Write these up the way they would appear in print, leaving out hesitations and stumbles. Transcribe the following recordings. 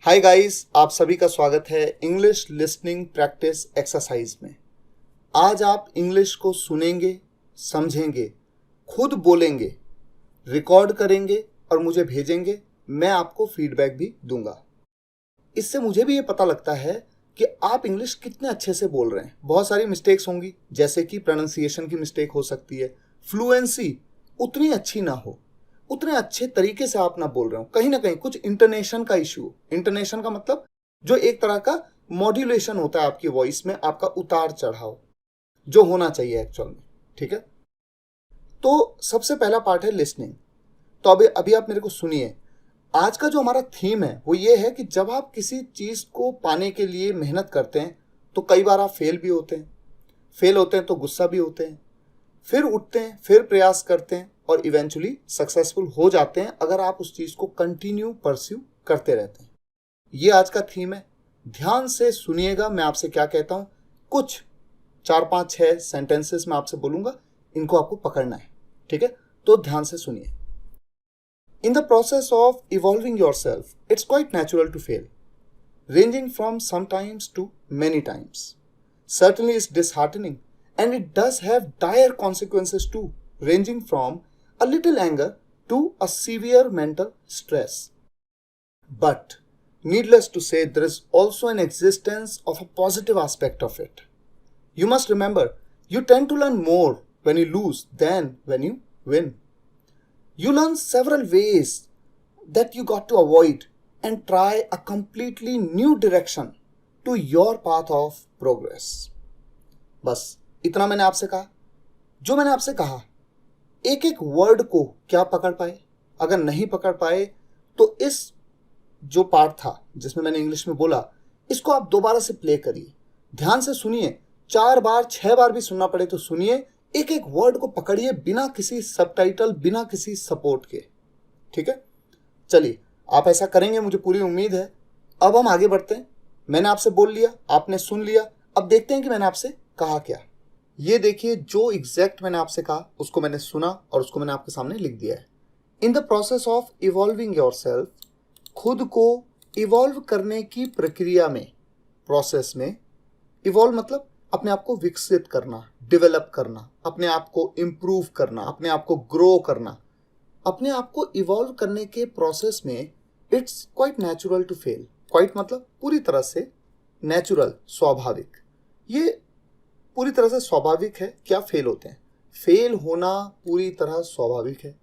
Hi guys, आप सभी का स्वागत है इंग्लिश लिसनिंग प्रैक्टिस एक्सरसाइज में। आज आप इंग्लिश को सुनेंगे, समझेंगे, खुद बोलेंगे, रिकॉर्ड करेंगे और मुझे भेजेंगे। मैं आपको फीडबैक भी दूंगा। इससे मुझे भी ये पता लगता है कि आप इंग्लिश कितने अच्छे से बोल रहे हैं। बहुत सारी मिस्टेक्स होंगी, जैसे कि प्रोनाउंसिएशन की मिस्टेक हो सकती है, फ्लुएंसी उतनी अच्छी ना हो, उतने अच्छे तरीके से आप ना बोल रहे हो, कहीं ना कहीं कुछ इंटोनेशन का इश्यू। इंटोनेशन का मतलब जो एक तरह का मॉड्यूलेशन होता है आपकी वॉइस में, आपका उतार चढ़ाव जो होना चाहिए एक्चुअल में। ठीक है, तो सबसे पहला पार्ट है लिसनिंग। तो अभी अभी आप मेरे को सुनिए। आज का जो हमारा थीम है वो ये है कि जब आप किसी चीज को पाने के लिए मेहनत करते हैं तो कई बार आप फेल भी होते हैं, फेल होते हैं तो गुस्सा भी होते हैं, फिर उठते हैं, फिर प्रयास करते हैं और इवेंचुअली सक्सेसफुल हो जाते हैं अगर आप उस चीज को कंटिन्यू परस्यू करते रहते हैं। ये आज का थीम है। ध्यान से सुनिएगा मैं आपसे क्या कहता हूं। कुछ 4 5 6 सेंटेंसेस मैं आपसे बोलूंगा, इनको आपको पकड़ना है। ठीक है, तो ध्यान से सुनिए। In the process of evolving yourself it's quite natural to fail, ranging from sometimes to many times. Certainly it's disheartening, and it does have dire consequences too, ranging from a little anger to a severe mental stress. But needless to say, there is also an existence of a positive aspect of it. You must remember, you tend to learn more when you lose than when you win. You learn several ways that you got to avoid and try a completely new direction to your path of progress. बस इतना मैंने आपसे कहा। जो मैंने आपसे कहा, एक एक वर्ड को क्या पकड़ पाए, अगर नहीं पकड़ पाए तो इस जो पार्ट था जिसमें मैंने इंग्लिश में बोला, इसको आप दोबारा से प्ले करिए, ध्यान से सुनिए। 4 बार 6 बार भी सुनना पड़े तो सुनिए। एक एक वर्ड को पकड़िए बिना किसी सबटाइटल, बिना किसी सपोर्ट के। ठीक है, चलिए आप ऐसा करेंगे, मुझे पूरी उम्मीद है। अब हम आगे बढ़ते हैं। मैंने आपसे बोल लिया, आपने सुन लिया, अब देखते हैं कि मैंने आपसे कहा क्या। ये देखिए, जो एग्जैक्ट मैंने आपसे कहा उसको मैंने सुना और उसको मैंने आपके सामने लिख दिया है। In the process of evolving your self, खुद को इवॉल्व करने की प्रक्रिया में, प्रोसेस में, इवॉल्व मतलब अपने आप को विकसित करना, डेवलप करना, अपने आप को इम्प्रूव करना, अपने आप को ग्रो करना। अपने आप को इवॉल्व करने के प्रोसेस में it's quite natural to fail. Quite मतलब पूरी तरह से, नेचुरल स्वाभाविक। ये पूरी तरह से स्वाभाविक है क्या फेल होते हैं। फेल होना पूरी तरह स्वाभाविक है।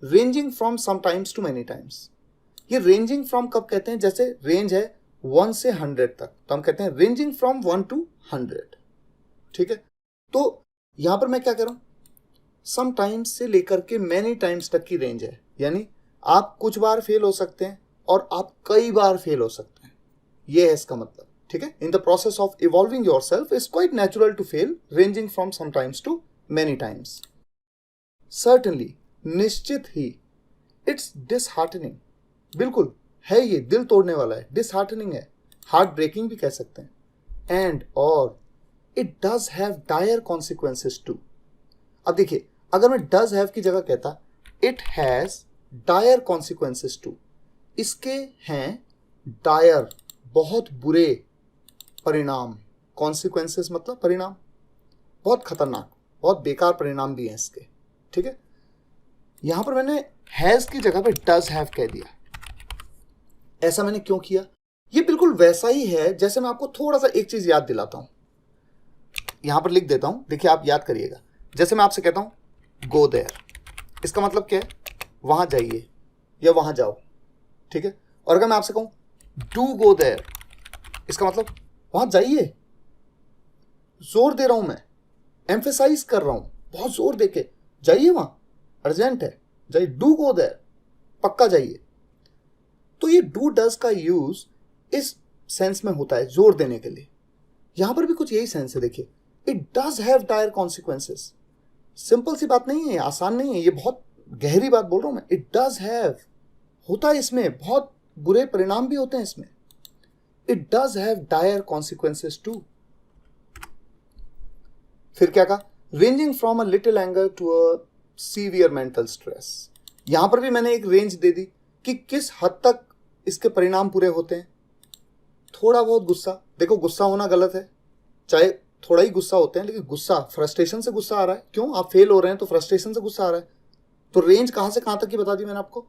Ranging from sometimes to many times. ये रेंजिंग फ्रॉम कब कहते हैं, जैसे रेंज है 1 से 100 तक, तो हम कहते हैं रेंजिंग फ्रॉम 1 to 100। ठीक है, तो यहां पर मैं क्या कह रहा हूं, सम टाइम्स से लेकर के मैनी टाइम्स तक की रेंज है। यानी आप कुछ बार फेल हो सकते हैं और आप कई बार फेल हो सकते हैं, ये है इसका मतलब। ठीक है, in the process of evolving yourself is quite natural to fail, ranging from sometimes to many times. Certainly, निश्चित ही, इट्स डिसहार्टनिंग, बिल्कुल है, ये दिल तोड़ने वाला है, डिसहार्टनिंग है, हार्ट ब्रेकिंग भी कह सकते हैं, एंड और it does have dire consequences too. अब देखिए, अगर मैं डज हैव की जगह कहता it has dire consequences too, इसके हैं डायर, बहुत बुरे परिणाम। कॉन्सिक्वेंसेस मतलब परिणाम, बहुत खतरनाक, बहुत बेकार परिणाम भी हैं इसके। ठीक है, यहां पर मैंने हैज की जगह पे डज हैव कह दिया। ऐसा मैंने क्यों किया, ये बिल्कुल वैसा ही है जैसे मैं आपको थोड़ा सा एक चीज याद दिलाता हूं, यहां पर लिख देता हूं, देखिए आप याद करिएगा। जैसे मैं आपसे कहता हूं गो देयर, इसका मतलब क्या है, वहां जाइए या वहां जाओ। ठीक है, और अगर मैं आपसे कहूं डू गो देयर, इसका मतलब वहां जाइए, जोर दे रहा हूं मैं, एम्फेसाइज कर रहा हूं, बहुत जोर दे के जाइए, वहां अर्जेंट है, जाइए, डू गो देयर, पक्का जाइए। तो ये डू डज का यूज इस सेंस में होता है, जोर देने के लिए। यहां पर भी कुछ यही सेंस है। देखिए, it does have dire consequences. Simple सी बात नहीं है, आसान नहीं है, ये बहुत गहरी बात बोल रहा हूं मैं। इट डज हैव होता है, इसमें बहुत बुरे परिणाम भी होते हैं इसमें। It does have dire consequences too. फिर क्या कहा, ranging from a little anger to a severe mental stress. यहां पर भी मैंने एक रेंज दे दी कि किस हद तक इसके परिणाम पूरे होते हैं। थोड़ा बहुत गुस्सा, देखो गुस्सा होना गलत है, चाहे थोड़ा ही गुस्सा होते हैं, लेकिन गुस्सा फ्रस्ट्रेशन से गुस्सा आ रहा है, क्यों, आप फेल हो रहे हैं तो फ्रस्ट्रेशन से गुस्सा आ रहा है। तो रेंज कहां से कहां तक की बता दी मैंने आपको,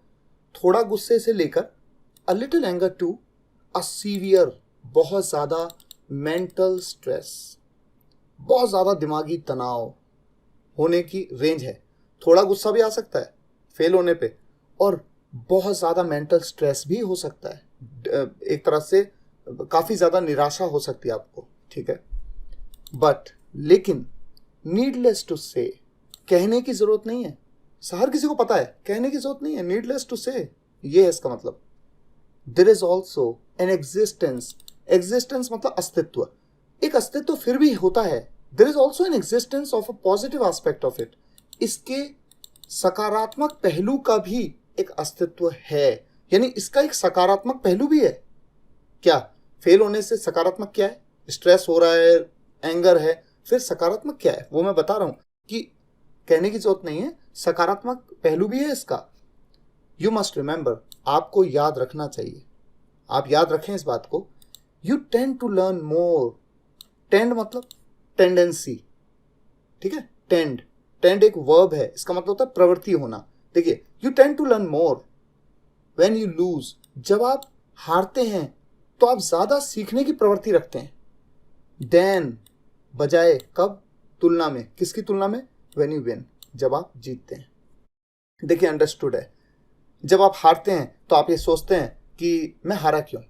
थोड़ा गुस्से से लेकर a little anger to a severe, बहुत ज्यादा मेंटल स्ट्रेस, बहुत ज्यादा दिमागी तनाव होने की रेंज है। थोड़ा गुस्सा भी आ सकता है फेल होने पे, और बहुत ज्यादा मेंटल स्ट्रेस भी हो सकता है, एक तरह से काफी ज्यादा निराशा हो सकती है आपको, ठीक है। बट लेकिन नीडलेस टू से, कहने की जरूरत नहीं है, हर किसी को पता है कहने की जरूरत नहीं है, नीडलेस टू से, ये है इसका मतलब। There is also an existence, existence मतलब अस्तित्व, एक अस्तित्व फिर भी होता है। There is also an existence of a positive aspect of it, इसके सकारात्मक पहलू का भी एक अस्तित्व है, यानी इसका एक सकारात्मक पहलू भी है। क्या फेल होने से सकारात्मक क्या है, स्ट्रेस हो रहा है, एंगर है, फिर सकारात्मक क्या है वो मैं बता रहा हूं कि कहने की जरूरत नहीं है, सकारात्मक पहलू भी है इसका। यू मस्ट रिमेंबर, आपको याद रखना चाहिए, आप याद रखें इस बात को। You tend to learn more, tend मतलब टेंडेंसी, ठीक है, टेंड, टेंड एक वर्ब है, इसका मतलब होता है प्रवृत्ति होना। देखिए, you tend to learn more when you lose, जब आप हारते हैं तो आप ज्यादा सीखने की प्रवृत्ति रखते हैं। देन, बजाय, कब, तुलना में, किसकी तुलना में, व्हेन यू विन, जब आप जीतते हैं। देखिए अंडरस्टूड है, जब आप हारते हैं तो आप ये सोचते हैं कि मैं हारा क्यों,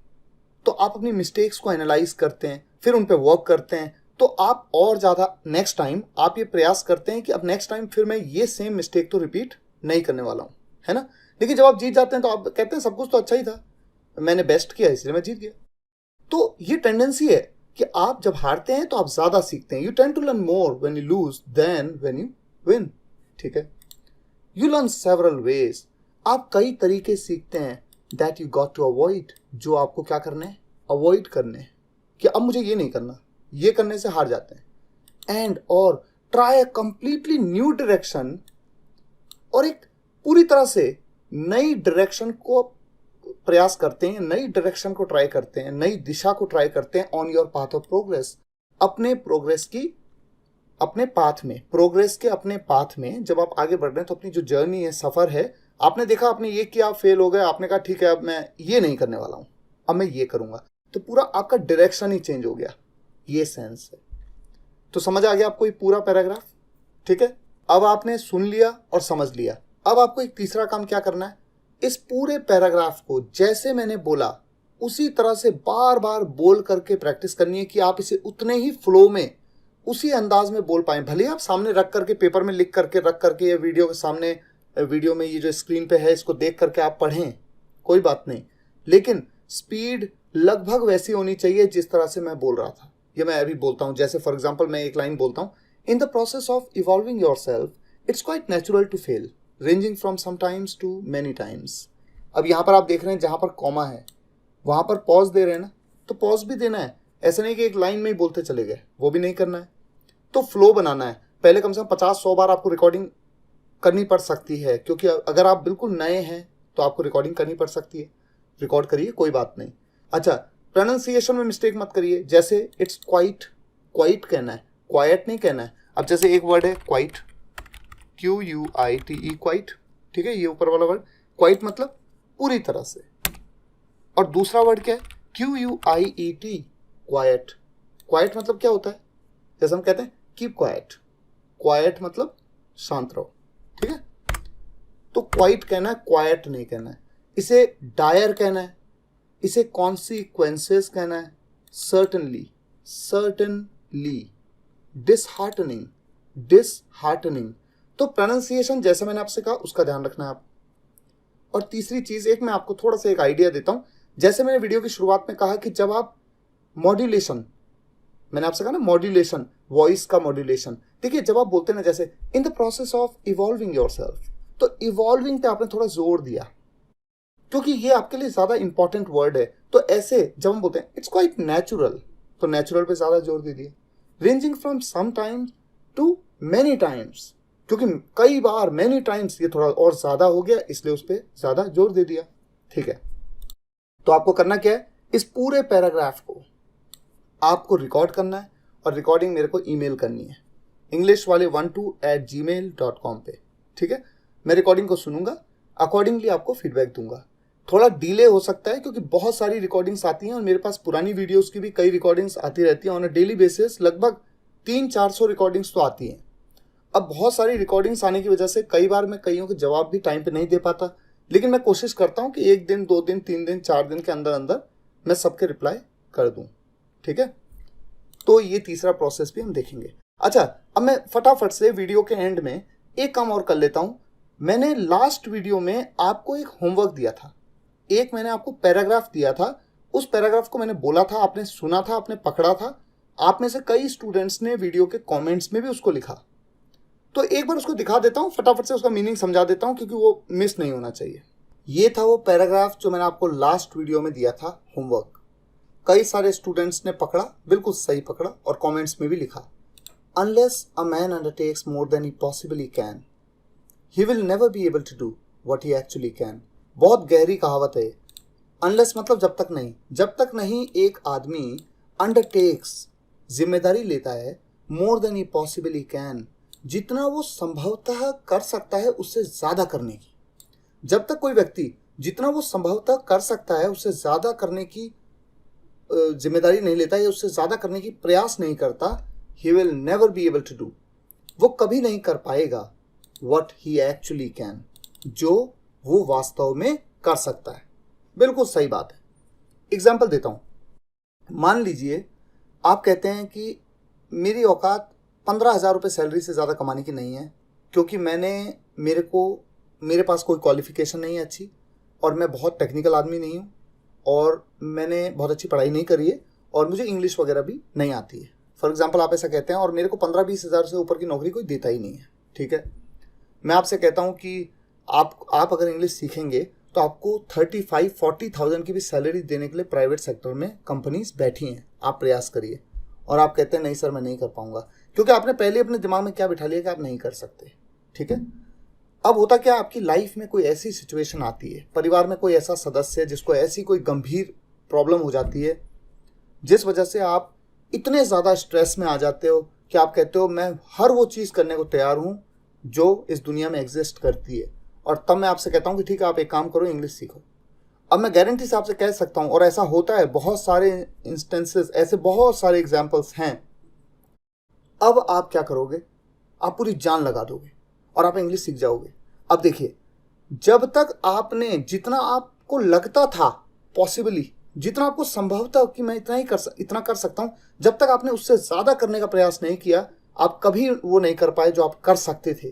तो आप अपनी मिस्टेक्स को एनालाइज करते हैं, फिर उन पे वर्क करते हैं, तो आप और ज्यादा नेक्स्ट टाइम आप ये प्रयास करते हैं कि अब नेक्स्ट टाइम फिर मैं ये सेम मिस्टेक तो रिपीट नहीं करने वाला हूं, है ना। लेकिन जब आप जीत जाते हैं तो आप कहते हैं सब कुछ तो अच्छा ही था, मैंने बेस्ट किया इसलिए मैं जीत गया। तो ये टेंडेंसी है कि आप जब हारते हैं तो आप ज्यादा सीखते हैं। You tend to learn more when you lose than when you win, ठीक है। यू लर्न सेवरल वेज, आप कई तरीके सीखते हैं that you got to avoid, जो आपको क्या करने हैं, अवॉइड करने हैं, कि अब मुझे ये नहीं करना, ये करने से हार जाते हैं। एंड और try a completely new direction, और एक पूरी तरह से नई डायरेक्शन को प्रयास करते हैं, नई डायरेक्शन को ट्राई करते हैं, नई दिशा को ट्राई करते हैं on your path of progress, अपने प्रोग्रेस की, अपने पाथ में, प्रोग्रेस के अपने पाथ में जब आप आगे बढ़ रहे हैं तो अपनी जो जर्नी है, सफर है, आपने देखा आपने ये किया, फेल हो गए, आपने कहा ठीक है अब मैं ये नहीं करने वाला हूं, अब मैं ये करूंगा, तो पूरा आपका डायरेक्शन ही चेंज हो गया, ये सेंस है। तो समझ आ गया आपको ये पूरा पैराग्राफ, ठीक है। अब आपने सुन लिया और समझ लिया, अब आपको एक तीसरा काम क्या करना है, इस पूरे पैराग्राफ को जैसे मैंने बोला उसी तरह से बार बार बोल करके प्रैक्टिस करनी है कि आप इसे उतने ही फ्लो में, उसी अंदाज में बोल पाए। भले आप सामने रख करके, पेपर में लिख करके रख करके, या वीडियो के सामने, वीडियो में ये जो स्क्रीन पे है इसको देख करके आप पढ़ें, कोई बात नहीं, लेकिन स्पीड लगभग वैसी होनी चाहिए जिस तरह से मैं बोल रहा था, ये मैं अभी बोलता हूं। जैसे फॉर एग्जाम्पल मैं एक लाइन बोलता हूं, in the process of evolving yourself it's quite natural to fail, ranging from sometimes to many times. अब यहां पर आप देख रहे हैं जहां पर कॉमा है वहां पर पॉज दे रहे हैं ना, तो पॉज भी देना है, ऐसे नहीं कि एक लाइन में ही बोलते चले गए, वो भी नहीं करना है। तो फ्लो बनाना है, पहले कम से कम 50-100 बार आपको रिकॉर्डिंग करनी पड़ सकती है, क्योंकि अगर आप बिल्कुल नए हैं तो आपको रिकॉर्डिंग करनी पड़ सकती है। रिकॉर्ड करिए, कोई बात नहीं। अच्छा, प्रोनाउंसिएशन में मिस्टेक मत करिए, जैसे इट्स क्वाइट, क्वाइट कहना है, क्वाइट नहीं कहना है। अब जैसे एक वर्ड है क्वाइट, QUITE, क्वाइट, ठीक है, ये ऊपर वाला वर्ड क्वाइट मतलब पूरी तरह से, और दूसरा वर्ड क्या है, QUIET, क्वाइट। क्वाइट मतलब क्या होता है, जैसे हम कहते हैं कीप क्वाइट, क्वाइट मतलब शांत रहो, ठीक है। तो क्वाइट कहना है, क्वाइट नहीं कहना है। इसे डायर कहना है, इसे कॉन्सिक्वेंसेस कहना है, सर्टनली, सर्टनली, डिसहार्टनिंग, डिसहार्टनिंग। तो प्रोनाउंसिएशन जैसे मैंने आपसे कहा उसका ध्यान रखना है आप। और तीसरी चीज, एक मैं आपको थोड़ा सा एक आइडिया देता हूं, जैसे मैंने वीडियो की शुरुआत में कहा कि जब आप मॉड्यूलेशन, मैंने आपसे कहा ना मॉड्यूलेशन, वॉइस का मॉड्यूलेशन, देखिए जब आप बोलते हैं ना जैसे इन the process of evolving yourself, तो इवॉल्विंग पे आपने थोड़ा जोर दिया क्योंकि ये आपके लिए ज्यादा इंपॉर्टेंट वर्ड है। तो ऐसे जब हम बोलते हैं इट्स क्वाइट नेचुरल, तो नेचुरल पे ज्यादा जोर दे दिया। Ranging from sometimes to many times, क्योंकि कई बार, मेनी टाइम्स, ये थोड़ा और ज्यादा हो गया इसलिए उस पर ज्यादा जोर दे दिया, ठीक है। तो आपको करना क्या है, इस पूरे पैराग्राफ को आपको रिकॉर्ड करना है और रिकॉर्डिंग मेरे को ईमेल करनी है englishwale12@gmail.com पे। ठीक है, मैं रिकॉर्डिंग को सुनूंगा, अकॉर्डिंगली आपको फीडबैक दूंगा। थोड़ा डिले हो सकता है क्योंकि बहुत सारी रिकॉर्डिंग्स आती हैं और मेरे पास पुरानी वीडियोस की भी कई रिकॉर्डिंग्स आती रहती हैं ऑन अ डेली बेसिस। लगभग 300-400 रिकॉर्डिंग्स तो आती हैं। अब बहुत सारी रिकॉर्डिंग्स आने की वजह से कई बार मैं कईयों के जवाब भी टाइम पे नहीं दे पाता, लेकिन मैं कोशिश करता हूँ कि 1 दिन 2 दिन 3 दिन 4 दिन के अंदर अंदर मैं सबके रिप्लाई कर दूँ। ठीक है, तो ये तीसरा प्रोसेस भी हम देखेंगे। अच्छा, अब मैं फटाफट से वीडियो के एंड में एक काम और कर लेता हूँ। मैंने लास्ट वीडियो में आपको एक होमवर्क दिया था, एक मैंने आपको पैराग्राफ दिया था। उस पैराग्राफ को मैंने बोला था, आपने सुना था, आपने पकड़ा था। आप में से कई स्टूडेंट्स ने वीडियो के कमेंट्स में भी उसको लिखा। तो एक बार उसको दिखा देता हूँ, फटाफट से उसका मीनिंग समझा देता हूँ क्योंकि वो मिस नहीं होना चाहिए। ये था वो पैराग्राफ जो मैंने आपको लास्ट वीडियो में दिया था, होमवर्क। कई सारे स्टूडेंट्स ने पकड़ा, बिल्कुल सही पकड़ा और कमेंट्स में भी लिखा, unless a man undertakes more than he possibly can, he will never be able to do what he actually can. बहुत गहरी कहावत है। अनलेस मतलब जब तक नहीं एक आदमी अंडरटेक्स, जिम्मेदारी लेता है, more than he possibly can, जितना वो संभवतः कर सकता है उससे ज्यादा करने की, जब तक कोई व्यक्ति जितना वो संभवतः कर सकता है उससे ज्यादा करने की जिम्मेदारी नहीं लेता या उससे ज्यादा करने की प्रयास नहीं करता, he will never be able to do, वो कभी नहीं कर पाएगा व्हाट ही एक्चुअली कैन, जो वो वास्तव में कर सकता है। बिल्कुल सही बात है। एग्जाम्पल देता हूं, मान लीजिए आप कहते हैं कि मेरी औकात 15,000 रुपये सैलरी से ज़्यादा कमाने की नहीं है, क्योंकि मेरे पास कोई क्वालिफिकेशन नहीं है अच्छी, और मैं बहुत टेक्निकल आदमी नहीं हूँ, और मैंने बहुत अच्छी पढ़ाई नहीं करी है, और मुझे इंग्लिश वगैरह भी नहीं आती है। फॉर एग्जांपल आप ऐसा कहते हैं, और मेरे को 15-20 हज़ार से ऊपर की नौकरी कोई देता ही नहीं है। ठीक है, मैं आपसे कहता हूँ कि आप अगर इंग्लिश सीखेंगे तो आपको 35-40,000 की भी सैलरी देने के लिए प्राइवेट सेक्टर में कंपनीज बैठी हैं, आप प्रयास करिए। और आप कहते हैं नहीं सर मैं नहीं कर पाऊंगा, क्योंकि आपने पहले अपने दिमाग में क्या बिठा लिया कि आप नहीं कर सकते। ठीक है, अब होता क्या, आपकी लाइफ में कोई ऐसी सिचुएशन आती है, परिवार में कोई ऐसा सदस्य है जिसको ऐसी कोई गंभीर प्रॉब्लम हो जाती है, जिस वजह से आप इतने ज़्यादा स्ट्रेस में आ जाते हो कि आप कहते हो मैं हर वो चीज़ करने को तैयार हूँ जो इस दुनिया में एग्जिस्ट करती है, और तब मैं आपसे कहता हूँ कि ठीक है आप एक काम करो, इंग्लिश सीखो। अब मैं गारंटी से आपसे कह सकता हूँ, और ऐसा होता है, बहुत सारे इंस्टेंसेस, ऐसे बहुत सारे एग्जाम्पल्स हैं। अब आप क्या करोगे, आप पूरी जान लगा दोगे और आप इंग्लिश सीख जाओगे। अब देखिए, जब तक आपने जितना आपको लगता था पॉसिबली, जितना आपको संभव था कि मैं इतना कर सकता हूं, जब तक आपने उससे ज्यादा करने का प्रयास नहीं किया, आप कभी वो नहीं कर पाए जो आप कर सकते थे।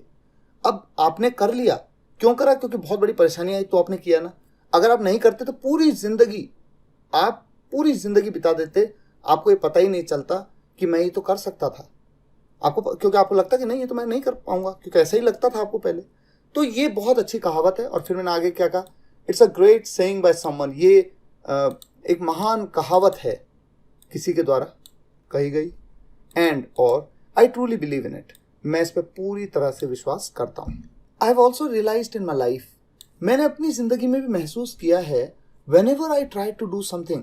अब आपने कर लिया, क्यों करा, क्योंकि बहुत बड़ी परेशानी आई तो आपने किया ना। अगर आप नहीं करते तो आप पूरी जिंदगी बिता देते, आपको ये पता ही नहीं चलता कि मैं ये तो कर सकता था, क्योंकि आपको लगता कि नहीं ये तो मैं नहीं कर पाऊंगा, क्योंकि ऐसा ही लगता था आपको पहले। तो ये बहुत अच्छी कहावत है। और फिर मैंने आगे क्या कहा, it's a great saying by someone, ये एक महान कहावत है किसी के द्वारा कही गई, एंड और I truly believe in it, मैं इस पर पूरी तरह से विश्वास करता हूँ। I have also realised in my life, मैंने अपनी जिंदगी में भी महसूस किया है, whenever I try to do something,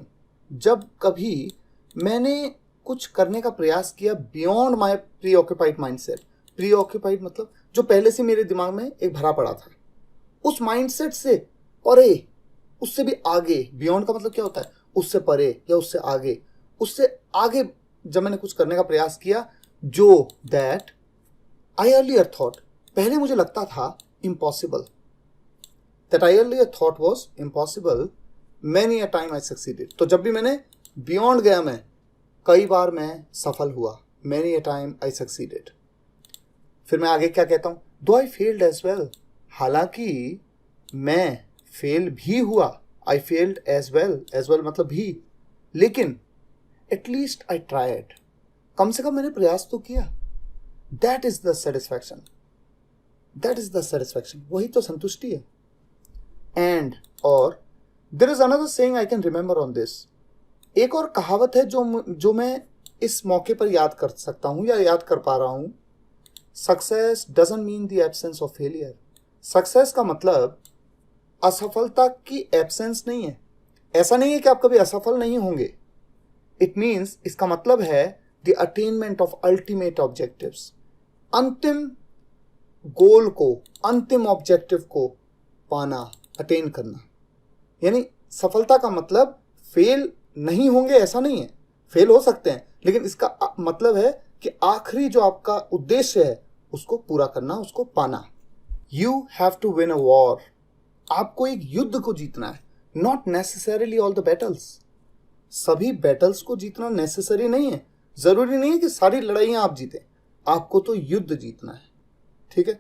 जब कभी मैंने कुछ करने का प्रयास किया beyond my preoccupied mindset. Preoccupied मतलब जो पहले से मेरे दिमाग में एक भरा पड़ा था, उस माइंडसेट से परे, उससे भी आगे। बियॉन्ड का मतलब क्या होता है, उससे परे या उससे आगे जब मैंने कुछ करने का प्रयास किया, जो दैट आई अर्लियर थॉट, पहले मुझे लगता था impossible, that I earlier thought was impossible, many a time I succeeded. तो जब भी मैंने बियॉन्ड गया, मैं कई बार मैं सफल हुआ, many a time I succeeded. फिर मैं आगे क्या कहता हूँ, दो आई फेल्ड एज वेल, हालांकि मैं फेल भी हुआ, आई फेल्ड एज वेल मतलब भी, लेकिन एटलीस्ट आई ट्राइड, कम से कम मैंने प्रयास तो किया। दैट इज द सेटिस्फैक्शन, वही तो संतुष्टि है। एंड और there is another saying I can remember on this, एक और कहावत है जो मैं इस मौके पर याद कर सकता हूं या याद कर पा रहा हूं, success doesn't mean the absence of failure. Success का मतलब असफलता की एब्सेंस नहीं है, ऐसा नहीं है कि आप कभी असफल नहीं होंगे। इट मीन्स, इसका मतलब है the attainment of ultimate objectives, अंतिम गोल को, अंतिम ऑब्जेक्टिव को पाना, अटेन करना। यानी सफलता का मतलब फेल नहीं होंगे ऐसा नहीं है, फेल हो सकते हैं, लेकिन इसका मतलब है कि आखिरी जो आपका उद्देश्य है उसको पूरा करना, उसको पाना। You have to win a war, आपको एक युद्ध को जीतना है, not necessarily all the battles. सभी बैटल्स को जीतना नेसेसरी नहीं है, जरूरी नहीं है कि सारी लड़ाइयां आप जीते, आपको तो युद्ध जीतना है। ठीक है,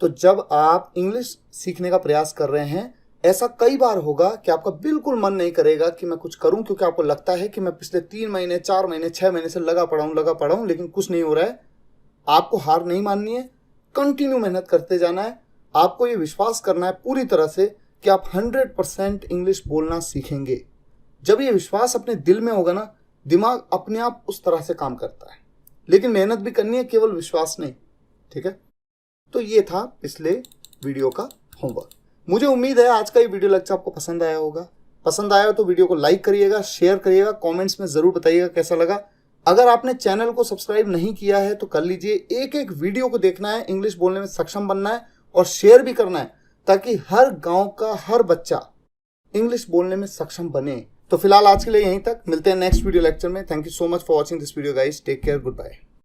तो जब आप इंग्लिश सीखने का प्रयास कर रहे हैं, ऐसा कई बार होगा कि आपका बिल्कुल मन नहीं करेगा कि मैं कुछ करूं, क्योंकि आपको लगता है कि मैं पिछले 3 महीने 4 महीने 6 महीने से लगा पड़ा हूं, लेकिन कुछ नहीं हो रहा है। आपको हार नहीं माननी है, कंटिन्यू मेहनत करते जाना है। आपको ये विश्वास करना है पूरी तरह से कि आप 100% इंग्लिश बोलना सीखेंगे। जब ये विश्वास अपने दिल में होगा ना, दिमाग अपने आप उस तरह से काम करता है, लेकिन मेहनत भी करनी है, केवल विश्वास नहीं। ठीक है, तो ये था पिछले वीडियो का होमवर्क। मुझे उम्मीद है आज का ये वीडियो लेक्चर आपको पसंद आया होगा। पसंद आया तो वीडियो को लाइक करिएगा, शेयर करिएगा, कमेंट्स में जरूर बताइएगा कैसा लगा। अगर आपने चैनल को सब्सक्राइब नहीं किया है तो कर लीजिए। एक एक वीडियो को देखना है, इंग्लिश बोलने में सक्षम बनना है और शेयर भी करना है, ताकि हर गांव का हर बच्चा इंग्लिश बोलने में सक्षम बने। तो फिलहाल आज के लिए यहीं तक, मिलते हैं नेक्स्ट वीडियो लेक्चर में। Thank you so much for watching this video guys, take care, good bye.